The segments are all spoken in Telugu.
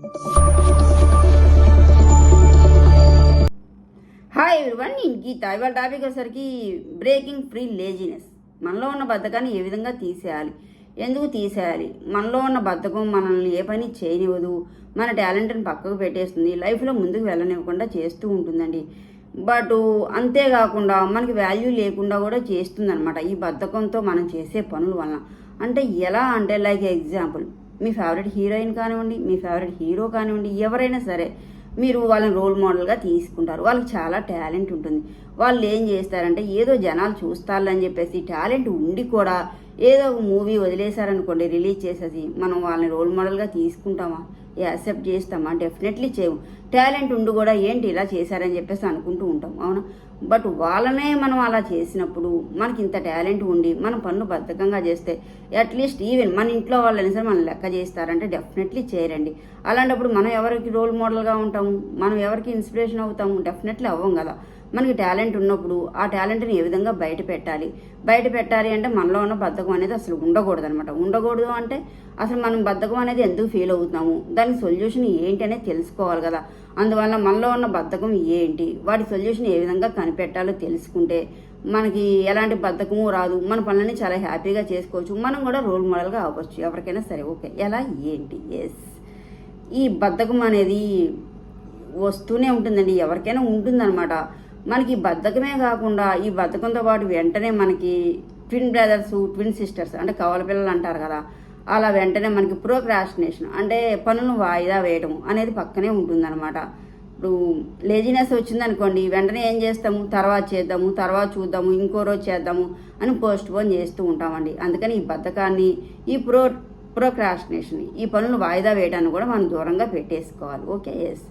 హాయ్ ఎవ్రీవన్, నేను గీత. ఇవాళ టాపిక్ వచ్చేసరికి బ్రేకింగ్ ఫ్రీ లేజినెస్. మనలో ఉన్న బద్ధకాన్ని ఏ విధంగా తీసేయాలి, ఎందుకు తీసేయాలి? మనలో ఉన్న బద్ధకం మనల్ని ఏ పని చేయనివ్వదు, మన టాలెంట్ని పక్కకు పెట్టేస్తుంది, లైఫ్లో ముందుకు వెళ్ళనివ్వకుండా చేస్తూ ఉంటుందండి. బట్ అంతేకాకుండా మనకి వాల్యూ లేకుండా కూడా చేస్తుంది అనమాట ఈ బద్ధకంతో మనం చేసే పనుల వలన. అంటే ఎలా అంటే, లైక్ ఎగ్జాంపుల్, మీ ఫేవరెట్ హీరోయిన్ కానివ్వండి, మీ ఫేవరెట్ హీరో కానివ్వండి, ఎవరైనా సరే మీరు వాళ్ళని రోల్ మోడల్గా తీసుకుంటారు. వాళ్ళకి చాలా టాలెంట్ ఉంటుంది. వాళ్ళు ఏం చేస్తారంటే, ఏదో జనాలు చూస్తారని చెప్పేసి టాలెంట్ ఉండి కూడా ఏదో ఒక మూవీ వదిలేశారనుకోండి, రిలీజ్ చేసేసి, మనం వాళ్ళని రోల్ మోడల్గా తీసుకుంటామా, యాక్సెప్ట్ చేస్తామా? డెఫినెట్లీ చేయము. టాలెంట్ ఉండి కూడా ఏంటి ఇలా చేశారని చెప్పేసి అనుకుంటూ ఉంటాం, అవునా? బట్ వాళ్ళనే మనం అలా చేసినప్పుడు, మనకి ఇంత టాలెంట్ ఉండి మనం పనులు బద్ధకంగా చేస్తే, అట్లీస్ట్ ఈవెన్ మన ఇంట్లో వాళ్ళని సరే మనం లెక్క చేస్తారంటే డెఫినెట్లీ చేయరండి. అలాంటప్పుడు మనం ఎవరికి రోల్ మోడల్గా ఉంటాము, మనం ఎవరికి ఇన్స్పిరేషన్ అవుతాము? డెఫినెట్లీ అవ్వం కదా. మనకి టాలెంట్ ఉన్నప్పుడు ఆ టాలెంట్ని ఏ విధంగా బయట పెట్టాలి అంటే మనలో ఉన్న బద్ధకం అనేది అసలు ఉండకూడదు అనమాట. ఉండకూడదు అంటే అసలు మనం బద్ధకం అనేది ఎందుకు ఫీల్ అవుతున్నాము, దానికి సొల్యూషన్ ఏంటి అనేది తెలుసుకోవాలి కదా. అందువల్ల మనలో ఉన్న బద్ధకం ఏంటి, వాటి సొల్యూషన్ ఏ విధంగా కనిపెట్టాలో తెలుసుకుంటే మనకి ఎలాంటి బద్ధకము రాదు, మన పనులని చాలా హ్యాపీగా చేసుకోవచ్చు, మనం కూడా రోల్ మోడల్గా అవ్వచ్చు ఎవరికైనా సరే. ఓకే, ఎలా ఏంటి? ఎస్, ఈ బద్ధకం అనేది వస్తూనే ఉంటుందండి, ఎవరికైనా ఉంటుందన్నమాట. మనకి బద్ధకమే కాకుండా ఈ బద్ధకంతో పాటు వెంటనే మనకి ట్విన్ బ్రదర్స్, ట్విన్ సిస్టర్స్ అంటే కవల పిల్లలు అంటారు కదా, అలా వెంటనే మనకి ప్రోక్రాస్టినేషన్ అంటే పనులను వాయిదా వేయడం అనేది పక్కనే ఉంటుందన్నమాట. ఇప్పుడు లేజినెస్ వచ్చిందనుకోండి, వెంటనే ఏం చేస్తాము, తర్వాత చేద్దాము, తర్వాత చూద్దాము, ఇంకో రోజు చేద్దాము అని పోస్ట్ పోన్ చేస్తూ ఉంటామండి. అందుకని ఈ బద్ధకాన్ని, ఈ ప్రోక్రాస్టినేషన్, ఈ పనులు వాయిదా వేయడాన్ని కూడా మనం దూరంగా పెట్టేసుకోవాలి. Okay, yes.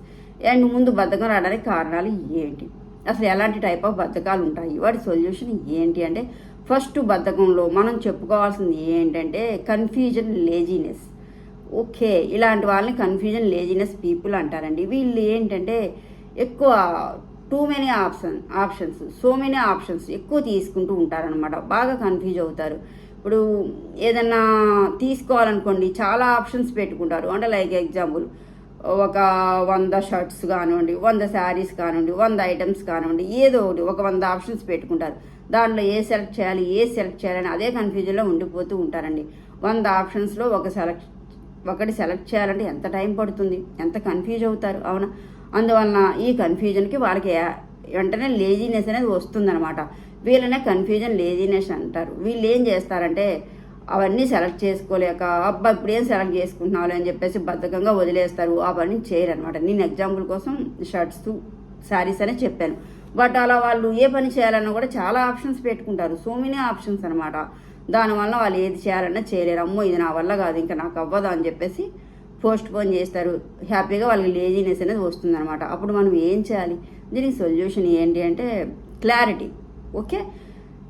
అండ్ ముందు బద్ధకం రావడానికి కారణాలు ఏంటి, అసలు ఎలాంటి టైప్ ఆఫ్ బద్ధకాలు ఉంటాయి, వాటి సొల్యూషన్ ఏంటి అంటే, ఫస్ట్ బద్ధకంలో మనం చెప్పుకోవాల్సింది ఏంటంటే కన్ఫ్యూజన్, లేజినెస్. ఓకే, ఇలాంటి వాళ్ళని కన్ఫ్యూజన్, లేజినెస్ పీపుల్ అంటారండి. వీళ్ళు ఏంటంటే ఎక్కువ too many options, so many options ఎక్కువ తీసుకుంటూ ఉంటారనమాట. బాగా కన్ఫ్యూజ్ అవుతారు. ఇప్పుడు ఏదన్నా తీసుకోవాలనుకోండి, చాలా ఆప్షన్స్ పెట్టుకుంటారు. అంటే లైక్ ఎగ్జాంపుల్, ఒక 100 షర్ట్స్ కానివ్వండి, 100 శారీస్ కానివ్వండి, 100 ఐటమ్స్ కానివ్వండి, ఏదో ఒకటి ఒక 100 ఆప్షన్స్ పెట్టుకుంటారు. దాంట్లో ఏ సెలెక్ట్ చేయాలని అదే కన్ఫ్యూజన్లో ఉండిపోతూ ఉంటారండి. 100 ఆప్షన్స్లో ఒకటి సెలెక్ట్ చేయాలంటే ఎంత టైం పడుతుంది, ఎంత కన్ఫ్యూజ్ అవుతారు, అవునా? అందువలన ఈ కన్ఫ్యూజన్కి వాళ్ళకి వెంటనే లేజినెస్ అనేది వస్తుందన్నమాట. వీళ్ళనే కన్ఫ్యూజన్, లేజినెస్ అంటారు. వీళ్ళు ఏం చేస్తారంటే అవన్నీ సెలెక్ట్ చేసుకోలేక, అబ్బా ఇప్పుడు ఏం సెలెక్ట్ చేసుకుంటున్నావు అని చెప్పేసి బద్ధకంగా వదిలేస్తారు, ఆ పని చేయరు అనమాట. నేను ఎగ్జాంపుల్ కోసం షర్ట్స్, శారీస్ అనే చెప్పాను. బట్ అలా వాళ్ళు ఏ పని చేయాలన్నా కూడా చాలా ఆప్షన్స్ పెట్టుకుంటారు, సో మెనీ ఆప్షన్స్ అనమాట. దానివల్ల వాళ్ళు ఏది చేయాలన్నా చేయలేరు. అమ్మో ఇది నా వల్ల కాదు, ఇంకా నాకు అవ్వదు అని చెప్పేసి పోస్ట్ పోన్ చేస్తారు. హ్యాపీగా వాళ్ళకి లేజినెస్ అనేది వస్తుందన్నమాట. అప్పుడు మనం ఏం చేయాలి, దీనికి సొల్యూషన్ ఏంటి అంటే క్లారిటీ. ఓకే,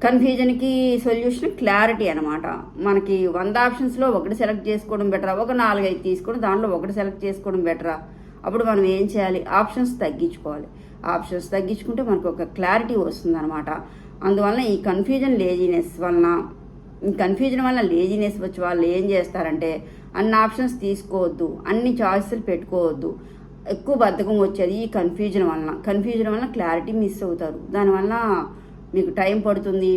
కన్ఫ్యూజన్కి సొల్యూషన్ క్లారిటీ అనమాట. మనకి 100 ఆప్షన్స్లో ఒకటి సెలెక్ట్ చేసుకోవడం బెటరా, ఒక 4-5 తీసుకొని దాంట్లో ఒకటి సెలెక్ట్ చేసుకోవడం బెటరా? అప్పుడు మనం ఏం చేయాలి, ఆప్షన్స్ తగ్గించుకోవాలి. ఆప్షన్స్ తగ్గించుకుంటే మనకు ఒక క్లారిటీ వస్తుందన్నమాట. అందువల్ల ఈ కన్ఫ్యూజన్ వల్ల లేజినెస్ వచ్చి వాళ్ళు ఏం చేస్తారంటే అన్ని ఆప్షన్స్ తీసుకోవద్దు, అన్ని చాయిస్లు పెట్టుకోవద్దు. ఎక్కువ బద్ధకం వచ్చేది ఈ కన్ఫ్యూజన్ వలన క్లారిటీ మిస్ అవుతారు. దానివల్ల మీకు టైం పడుతుంది,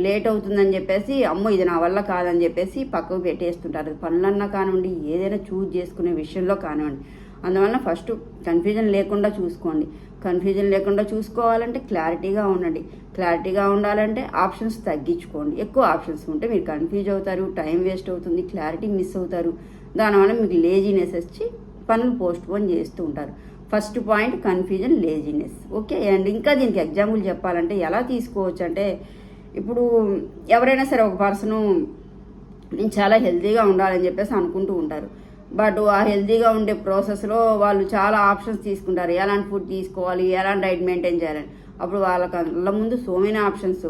లేట్ అవుతుందని చెప్పేసి అమ్మో ఇది నా వల్ల కాదని చెప్పేసి పక్కకు పెట్టేస్తుంటారు. పనులన్నా కానివ్వండి, ఏదైనా చూజ్ చేసుకునే విషయంలో కానివ్వండి. అందువల్ల ఫస్ట్ కన్ఫ్యూజన్ లేకుండా చూసుకోండి. కన్ఫ్యూజన్ లేకుండా చూసుకోవాలంటే క్లారిటీగా ఉండండి. క్లారిటీగా ఉండాలంటే ఆప్షన్స్ తగ్గించుకోండి. ఎక్కువ ఆప్షన్స్ ఉంటే మీరు కన్ఫ్యూజ్ అవుతారు, టైం వేస్ట్ అవుతుంది, క్లారిటీ మిస్ అవుతారు. దానివల్ల మీకు లేజినెస్ వచ్చి పనులు పోస్ట్ పోన్ చేస్తూ ఉంటారు. First point confusion, laziness. Okay, and ఇంకా దీనికి ఎగ్జాంపుల్ చెప్పాలంటే ఎలా తీసుకోవచ్చు అంటే, ఇప్పుడు ఎవరైనా సరే ఒక పర్సను నేను చాలా హెల్తీగా ఉండాలని చెప్పేసి అనుకుంటూ ఉంటారు. బట్ ఆ హెల్తీగా ఉండే ప్రాసెస్లో వాళ్ళు చాలా ఆప్షన్స్ తీసుకుంటారు, ఎలాంటి ఫుడ్ తీసుకోవాలి, ఎలాంటి డైట్ మెయింటైన్ చేయాలని. అప్పుడు వాళ్ళ ముందు సో మెనీ ఆప్షన్స్,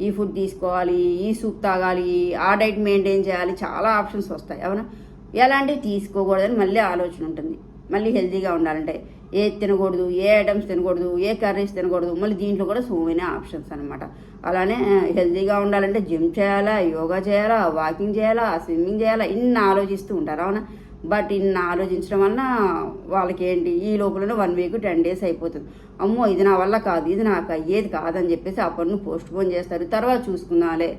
ఈ ఫుడ్ తీసుకోవాలి, ఈ సూప్ తాగాలి, ఆ డైట్ మెయింటైన్ చేయాలి, చాలా ఆప్షన్స్ వస్తాయి, అవునా? ఎలాంటివి తీసుకోకూడదని మళ్ళీ ఆలోచన ఉంటుంది. మళ్ళీ హెల్తీగా ఉండాలంటే ఏది తినకూడదు, ఏ ఐటమ్స్ తినకూడదు, ఏ కర్రీస్ తినకూడదు. మళ్ళీ దీంట్లో కూడా సో మెనీ ఆప్షన్స్ అనమాట. అలానే హెల్తీగా ఉండాలంటే జిమ్ చేయాలా, యోగా చేయాలా, వాకింగ్ చేయాలా, స్విమ్మింగ్ చేయాలా, ఇన్ని ఆలోచిస్తూ ఉంటారు. అవునా? బట్ ఇన్ని ఆలోచించడం వలన వాళ్ళకి ఏంటి, ఈ లోపలనే 1 వీక్ 10 డేస్ అయిపోతుంది. అమ్మో ఇది నా వల్ల కాదు, ఇది నాకు అయ్యేది కాదని చెప్పేసి ఆ పనులు పోస్ట్ పోన్ చేస్తారు. తర్వాత చూసుకుందాంలే,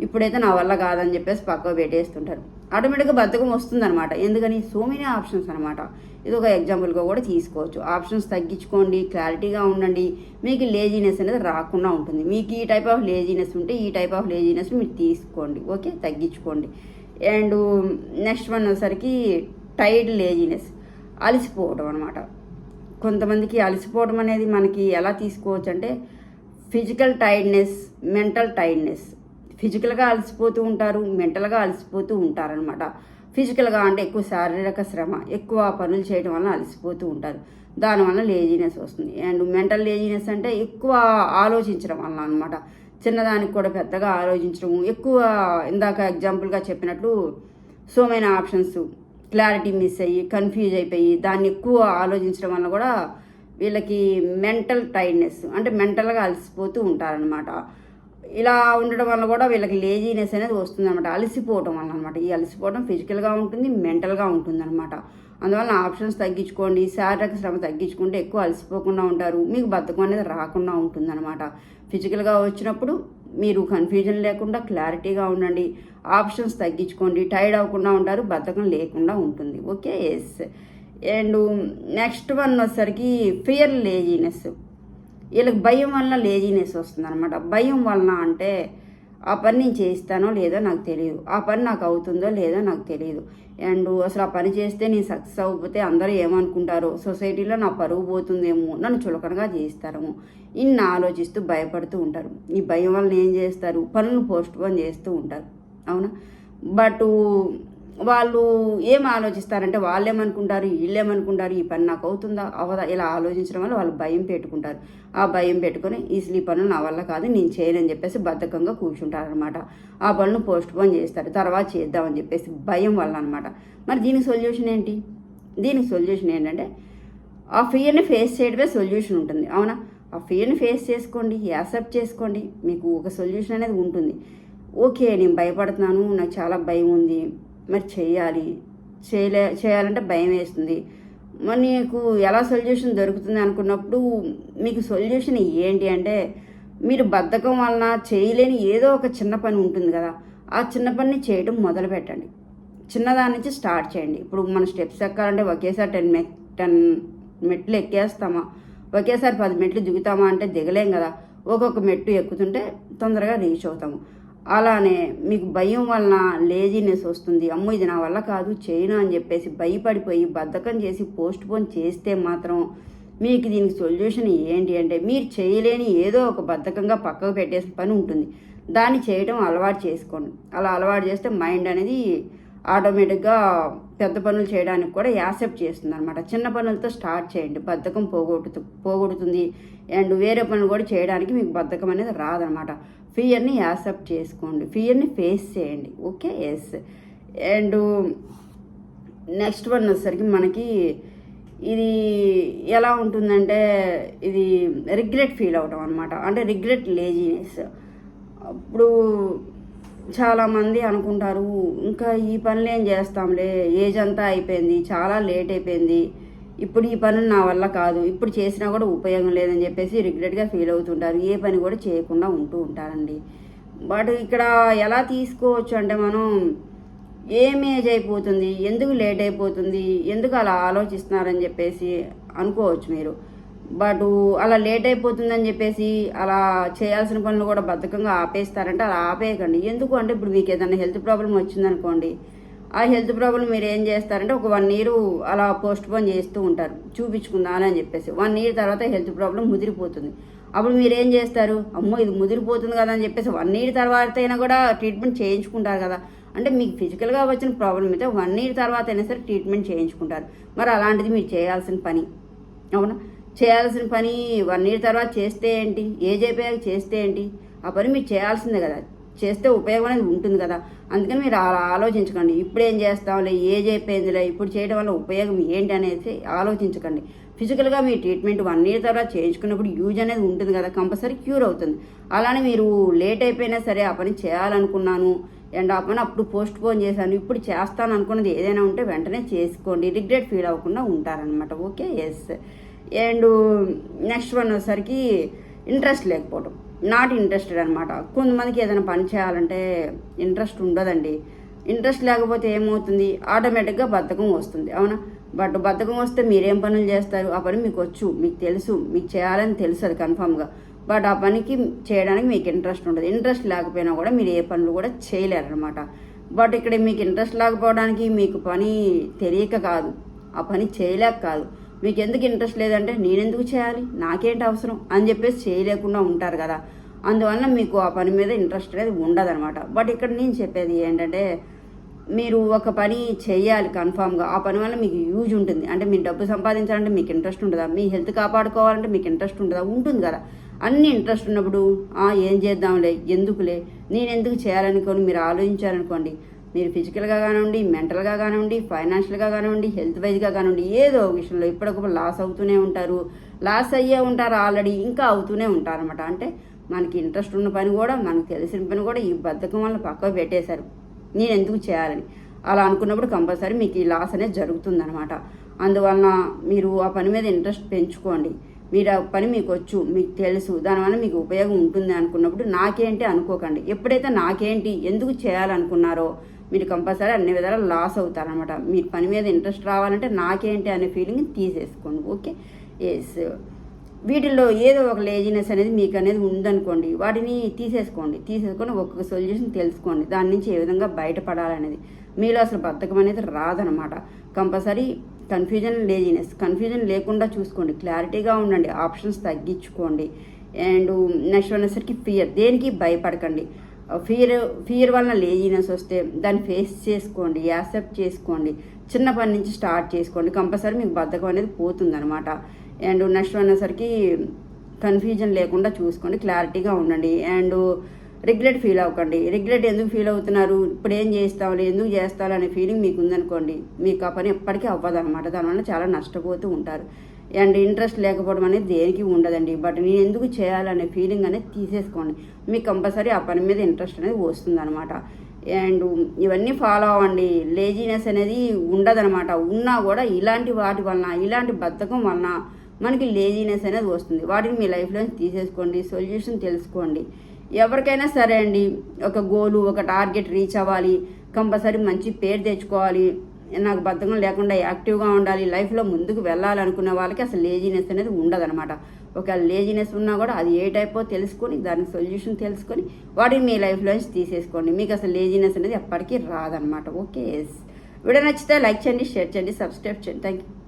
ఇప్పుడైతే నా వల్ల కాదని చెప్పేసి పక్కకు పెట్టేస్తుంటారు. ఆటోమేటిక్గా బద్ధకం వస్తుందన్నమాట. ఎందుకని? సో మెనీ ఆప్షన్స్ అనమాట. ఇది ఒక ఎగ్జాంపుల్గా కూడా తీసుకోవచ్చు. ఆప్షన్స్ తగ్గించుకోండి, క్లారిటీగా ఉండండి, మీకు లేజీనెస్ అనేది రాకుండా ఉంటుంది. మీకు ఈ టైప్ ఆఫ్ లేజీనెస్ ఉంటే ఈ టైప్ ఆఫ్ లేజీనెస్ మీరు తీసుకోండి, ఓకే, తగ్గించుకోండి. అండ్ నెక్స్ట్ వన్ వచ్చేసరికి టైర్డ్ లేజీనెస్, అలసిపోవడం అనమాట. కొంతమందికి అలసిపోవడం అనేది మనకి ఎలా తీసుకోవచ్చు అంటే ఫిజికల్ టైర్డ్నెస్, మెంటల్ టైర్డ్నెస్. ఫిజికల్గా అలసిపోతూ ఉంటారు, మెంటల్గా అలసిపోతూ ఉంటారనమాట. ఫిజికల్గా అంటే ఎక్కువ శారీరక శ్రమ, ఎక్కువ పనులు చేయడం వల్ల అలసిపోతూ ఉంటారు, దానివల్ల లేజీనెస్ వస్తుంది. అండ్ మెంటల్ లేజీనెస్ అంటే ఎక్కువ ఆలోచించడం వల్ల అనమాట. చిన్నదానికి కూడా పెద్దగా ఆలోచించడం, ఎక్కువ ఇందాక ఎగ్జాంపుల్గా చెప్పినట్లు so many options, clarity miss అయ్యి కన్ఫ్యూజ్ అయిపోయి దాన్ని ఎక్కువ ఆలోచించడం వల్ల కూడా వీళ్ళకి మెంటల్ టైర్డ్నెస్ అంటే మెంటల్గా అలసిపోతూ ఉంటారనమాట. ఇలా ఉండడం వల్ల కూడా వీళ్ళకి లేజీనెస్ అనేది వస్తుంది అనమాట, అలసిపోవడం వల్ల అనమాట. ఈ అలసిపోవడం ఫిజికల్గా ఉంటుంది, మెంటల్గా ఉంటుంది అనమాట. అందువల్ల ఆప్షన్స్ తగ్గించుకోండి, శారీరక శ్రమ తగ్గించుకుంటే ఎక్కువ అలసిపోకుండా ఉంటారు, మీకు బద్ధకం అనేది రాకుండా ఉంటుంది అనమాట. ఫిజికల్గా వచ్చినప్పుడు మీరు కన్ఫ్యూజన్ లేకుండా క్లారిటీగా ఉండండి, ఆప్షన్స్ తగ్గించుకోండి, టైర్డ్ అవ్వకుండా ఉంటారు, బద్ధకం లేకుండా ఉంటుంది, okay. Yes. And next one వచ్చేసరికి ఫియర్ లేజీనెస్. వీళ్ళకి భయం వల్ల లేజీనెస్ వస్తుంది అనమాట. భయం వలన అంటే ఆ పని నేను చేస్తానో లేదో నాకు తెలియదు, ఆ పని నాకు అవుతుందో లేదో నాకు తెలియదు, అండ్ అసలు ఆ పని చేస్తే నేను సక్సెస్ అవ్వకపోతే అందరూ ఏమనుకుంటారో, సొసైటీలో నా పరువు పోతుందేమో, నన్ను చులకనగా చేస్తారేమో, ఇన్ని ఆలోచిస్తూ భయపడుతూ ఉంటారు. ఈ భయం వల్ల ఏం చేస్తారు, పనులు పోస్ట్ పోన్ చేస్తూ ఉంటారు. అవునా? బట్ వాళ్ళు ఏం ఆలోచిస్తారంటే వాళ్ళేమనుకుంటారు, వీళ్ళేమనుకుంటారు, ఈ పని నాకు అవుతుందా అవదా, ఇలా ఆలోచించడం వల్ల వాళ్ళు భయం పెట్టుకుంటారు. ఆ భయం పెట్టుకొని ఈ పనులు నా వల్ల కాదు, నేను చేయనని చెప్పేసి బద్ధకంగా కూర్చుంటారనమాట. ఆ పనులు పోస్ట్ పోన్ చేస్తారు, తర్వాత చేద్దామని చెప్పేసి భయం వల్ల అనమాట. మరి దీనికి సొల్యూషన్ ఏంటి? దీనికి సొల్యూషన్ ఏంటంటే ఆ ఫియర్ని ఫేస్ చేయడమే సొల్యూషన్ ఉంటుంది. అవునా? ఆ ఫియర్ని ఫేస్ చేసుకోండి, యాక్సెప్ట్ చేసుకోండి, మీకు ఒక సొల్యూషన్ అనేది ఉంటుంది. ఓకే, నేను భయపడుతున్నాను, నాకు చాలా భయం ఉంది, మరి చేయాలంటే భయం వేస్తుంది, మరి నీకు ఎలా సొల్యూషన్ దొరుకుతుంది అనుకున్నప్పుడు మీకు సొల్యూషన్ ఏంటి అంటే మీరు బద్ధకం వలన చేయలేని ఏదో ఒక చిన్న పని ఉంటుంది కదా, ఆ చిన్న పనిని చేయడం మొదలు పెట్టండి. చిన్నదాని నుంచి స్టార్ట్ చేయండి. ఇప్పుడు మన స్టెప్స్ ఎక్కాలంటే ఒకేసారి 10 మెట్లు ఎక్కేస్తామా, ఒకేసారి 10 మెట్లు దిగుతామా అంటే దిగలేం కదా. ఒక్కొక్క మెట్టు ఎక్కుతుంటే తొందరగా రీచ్ అవుతాము. అలానే మీకు భయం వలన లేజీనెస్ వస్తుంది, అమ్మో ఇది నా వల్ల కాదు, చేయను అని చెప్పేసి భయపడిపోయి బద్ధకం చేసి పోస్ట్ పోన్ చేస్తే మాత్రం మీకు దీనికి సొల్యూషన్ ఏంటి అంటే మీరు చేయలేని ఏదో ఒక బద్ధకంగా పక్కకు పెట్టేసిన పని ఉంటుంది, దాన్ని చేయడం అలవాటు చేసుకోండి. అలా అలవాటు చేస్తే మైండ్ అనేది ఆటోమేటిక్గా పెద్ద పనులు చేయడానికి కూడా యాక్సెప్ట్ చేస్తుంది అనమాట. చిన్న పనులతో స్టార్ట్ చేయండి, బద్ధకం పోగొడుతుంది. అండ్ వేరే పనులు కూడా చేయడానికి మీకు బద్ధకం అనేది రాదనమాట. ఫియర్ని యాక్సెప్ట్ చేసుకోండి, ఫియర్ని ఫేస్ చేయండి, okay. Yes. And next one వచ్చేసరికి మనకి ఇది ఎలా ఉంటుందంటే ఇది రిగ్రెట్ ఫీల్ అవడం అనమాట, అంటే రిగ్రెట్ లేజీనెస్. అప్పుడు చాలామంది అనుకుంటారు ఇంకా ఈ పనులు ఏం చేస్తాంలే, ఏజ్ అంతా అయిపోయింది, చాలా లేట్ అయిపోయింది, ఇప్పుడు ఈ పనులు నా వల్ల కాదు, ఇప్పుడు చేసినా కూడా ఉపయోగం లేదని చెప్పేసి రిగ్రెట్గా ఫీల్ అవుతుంటారు, ఏ పని కూడా చేయకుండా ఉంటూ ఉంటారండి. బట్ ఇక్కడ ఎలా తీసుకోవచ్చు అంటే మనం ఏం ఏజ్ అయిపోతుంది, ఎందుకు లేట్ అయిపోతుంది, ఎందుకు అలా ఆలోచిస్తున్నారని చెప్పేసి అనుకోవచ్చు మీరు. బట్ అలా లేట్ అయిపోతుందని చెప్పేసి అలా చేయాల్సిన పనులు కూడా బద్ధకంగా ఆపేస్తారంటే అలా ఆపేయకండి. ఎందుకు అంటే ఇప్పుడు మీకు ఏదైనా హెల్త్ ప్రాబ్లం వచ్చిందనుకోండి, ఆ హెల్త్ ప్రాబ్లం మీరు ఏం చేస్తారంటే ఒక 1 year అలా పోస్ట్ పోన్ చేస్తూ ఉంటారు, చూపించుకుందామని చెప్పేసి. 1 year తర్వాత హెల్త్ ప్రాబ్లం ముదిరిపోతుంది. అప్పుడు మీరు ఏం చేస్తారు, అమ్మో ఇది ముదిరిపోతుంది కదా అని చెప్పేసి 1 year తర్వాత అయినా కూడా ట్రీట్మెంట్ చేయించుకుంటారు కదా. అంటే మీకు ఫిజికల్గా వచ్చిన ప్రాబ్లం అయితే 1 year తర్వాత అయినా సరే ట్రీట్మెంట్ చేయించుకుంటారు. మరి అలాంటిది మీరు చేయాల్సిన పని, అవునా, చేయాల్సిన పని 1 year తర్వాత చేస్తే ఏంటి, ఏజ్ అయిపోయాక చేస్తే ఏంటి, ఆ పని మీరు చేయాల్సిందే కదా. చేస్తే ఉపయోగం అనేది ఉంటుంది కదా. అందుకని మీరు అలా ఆలోచించకండి. ఇప్పుడు ఏం చేస్తాంలే, ఏజ్ అయిపోయిందిలే, ఇప్పుడు చేయడం వల్ల ఉపయోగం ఏంటి అనేది ఆలోచించకండి. ఫిజికల్గా మీ ట్రీట్మెంట్ 1 year తర్వాత చేయించుకున్నప్పుడు యూజ్ అనేది ఉంటుంది కదా, కంపల్సరీ క్యూర్ అవుతుంది. అలానే మీరు లేట్ అయిపోయినా సరే ఆ పని చేయాలనుకున్నాను అండ్ ఆ పని అప్పుడు పోస్ట్ పోన్ చేశాను, ఇప్పుడు చేస్తాను అనుకున్నది ఏదైనా ఉంటే వెంటనే చేసుకోండి. రిగ్రెట్ ఫీల్ అవ్వకుండా ఉంటారనమాట. Okay, yes. And next one వచ్చేసరికి ఇంట్రెస్ట్ లేకపోవడం, నాట్ ఇంట్రెస్టెడ్ అనమాట. కొంతమందికి ఏదైనా పని చేయాలంటే ఇంట్రెస్ట్ ఉండదండి. ఇంట్రెస్ట్ లేకపోతే ఏమవుతుంది, ఆటోమేటిక్గా బద్ధకం వస్తుంది, అవునా? బట్ బద్ధకం వస్తే మీరేం పనులు చేస్తారు? ఆ పని మీకు వచ్చు, మీకు తెలుసు, మీకు చేయాలని తెలుసు, అది కన్ఫామ్గా. బట్ ఆ పనికి చేయడానికి మీకు ఇంట్రెస్ట్ ఉండదు. ఇంట్రెస్ట్ లేకపోయినా కూడా మీరు ఏ పనులు కూడా చేయలేరనమాట. బట్ ఇక్కడ మీకు ఇంట్రెస్ట్ లేకపోవడానికి మీకు పని తెలియక కాదు, ఆ పని చేయలేక కాదు. మీకు ఎందుకు ఇంట్రెస్ట్ లేదంటే నేనెందుకు చేయాలి, నాకేంటి అవసరం అని చెప్పేసి చేయలేకుండా ఉంటారు కదా. అందువల్ల మీకు ఆ పని మీద ఇంట్రెస్ట్ అనేది ఉండదనమాట. బట్ ఇక్కడ నేను చెప్పేది ఏంటంటే, మీరు ఒక పని చేయాలి కన్ఫామ్గా. ఆ పని వల్ల మీకు యూజ్ ఉంటుంది. అంటే మీరు డబ్బు సంపాదించాలంటే మీకు ఇంట్రెస్ట్ ఉంటుందా? మీ హెల్త్ కాపాడుకోవాలంటే మీకు ఇంట్రెస్ట్ ఉంటుందా? ఉంటుంది కదా. అన్ని ఇంట్రెస్ట్ ఉన్నప్పుడు ఏం చేద్దాంలే, ఎందుకులే, నేను ఎందుకు చేయాలనుకోని మీరు ఆలోచించారనుకోండి, మీరు ఫిజికల్గా కానివ్వండి, మెంటల్గా కానివ్వండి, ఫైనాన్షియల్గా కానివ్వండి, హెల్త్ వైజ్గా కానివ్వండి, ఏదో ఒక విషయంలో ఇప్పటికప్పుడు లాస్ అవుతూనే ఉంటారు. లాస్ అయ్యే ఉంటారు ఆల్రెడీ, ఇంకా అవుతూనే ఉంటారనమాట. అంటే మనకి ఇంట్రెస్ట్ ఉన్న పని కూడా, మనకు తెలిసిన పని కూడా ఈ బద్ధకం వల్ల పక్కకు పెట్టేశారు, నేను ఎందుకు చేయాలని. అలా అనుకున్నప్పుడు కంపల్సరీ మీకు ఈ లాస్ అనేది జరుగుతుందనమాట. అందువలన మీరు ఆ పని మీద ఇంట్రెస్ట్ పెంచుకోండి. మీరు ఆ పని మీకు వచ్చు, మీకు తెలుసు, దానివల్ల మీకు ఉపయోగం ఉంటుంది అనుకున్నప్పుడు నాకేంటి అనుకోకండి. ఎప్పుడైతే నాకేంటి ఎందుకు చేయాలనుకున్నారో మీరు కంపల్సరీ అన్ని విధాలా లాస్ అవుతారనమాట. మీరు పని మీద ఇంట్రెస్ట్ రావాలంటే నాకేంటి అనే ఫీలింగ్ తీసేసుకోండి. Okay, yes. వీటిల్లో ఏదో ఒక లేజినెస్ అనేది మీకు అనేది ఉందనుకోండి, వాటిని తీసేసుకొని ఒక్కొక్క సొల్యూషన్ తెలుసుకోండి, దాని నుంచి ఏ విధంగా బయటపడాలనేది. మీలో అసలు బద్ధకం అనేది రాదనమాట. కంపల్సరీ కన్ఫ్యూజన్ లేకుండా చూసుకోండి, క్లారిటీగా ఉండండి, ఆప్షన్స్ తగ్గించుకోండి. అండ్ నెక్స్ట్ వచ్చేసరికి ఫియర్, దేనికి భయపడకండి. ఫియర్ వలన లేజినెస్ వస్తే దాన్ని ఫేస్ చేసుకోండి, యాక్సెప్ట్ చేసుకోండి, చిన్న పని నుంచి స్టార్ట్ చేసుకోండి, కంపల్సరీ మీకు బద్ధకం అనేది పోతుందనమాట. అండ్ నెక్స్ట్ వచ్చేసరికి కన్ఫ్యూజన్ లేకుండా చూసుకోండి, క్లారిటీగా ఉండండి. అండ్ రిగ్రెట్ ఫీల్ అవ్వకండి. రిగ్రెట్ ఎందుకు ఫీల్ అవుతున్నారు, ఇప్పుడు ఏం చేస్తామని, ఎందుకు చేస్తాను అనే ఫీలింగ్ మీకు ఉందనుకోండి, మీకు ఆ పని ఎప్పటికీ అవ్వదు అనమాట. దానివల్ల చాలా నష్టపోతూ ఉంటారు. అండ్ ఇంట్రెస్ట్ లేకపోవడం అనేది దేనికి ఉండదండి. బట్ నేను ఎందుకు చేయాలనే ఫీలింగ్ అనేది తీసేసుకోండి, మీకు కంపల్సరీ ఆ పని మీద ఇంట్రెస్ట్ అనేది వస్తుంది అనమాట. అండ్ ఇవన్నీ ఫాలో అవ్వండి. లేజినెస్ అనేది ఉండదనమాట. ఉన్నా కూడా ఇలాంటి వాటి వలన, ఇలాంటి బద్ధకం వలన మనకి లేజినెస్ అనేది వస్తుంది. వాటిని మీ లైఫ్లో తీసేసుకోండి, సొల్యూషన్ తెలుసుకోండి. ఎవరికైనా సరే అండి, ఒక గోలు, ఒక టార్గెట్ రీచ్ అవ్వాలి, కంపల్సరీ మంచి పేరు తెచ్చుకోవాలి, నాకు బద్ధకం లేకుండా యాక్టివ్గా ఉండాలి, లైఫ్లో ముందుకు వెళ్ళాలనుకునే వాళ్ళకి అసలు లేజినెస్ అనేది ఉండదనమాట. ఒక లేజినెస్ ఉన్నా కూడా అది ఏ టైపో తెలుసుకొని, దాని సొల్యూషన్ తెలుసుకొని వాటిని మీ లైఫ్లోంచి తీసేసుకోండి. మీకు అసలు లేజినెస్ అనేది ఎప్పటికీ రాదనమాట. ఓకే, వీడియో నచ్చితే లైక్ చేయండి, షేర్ చేయండి, సబ్స్క్రైబ్ చేయండి. Thank you.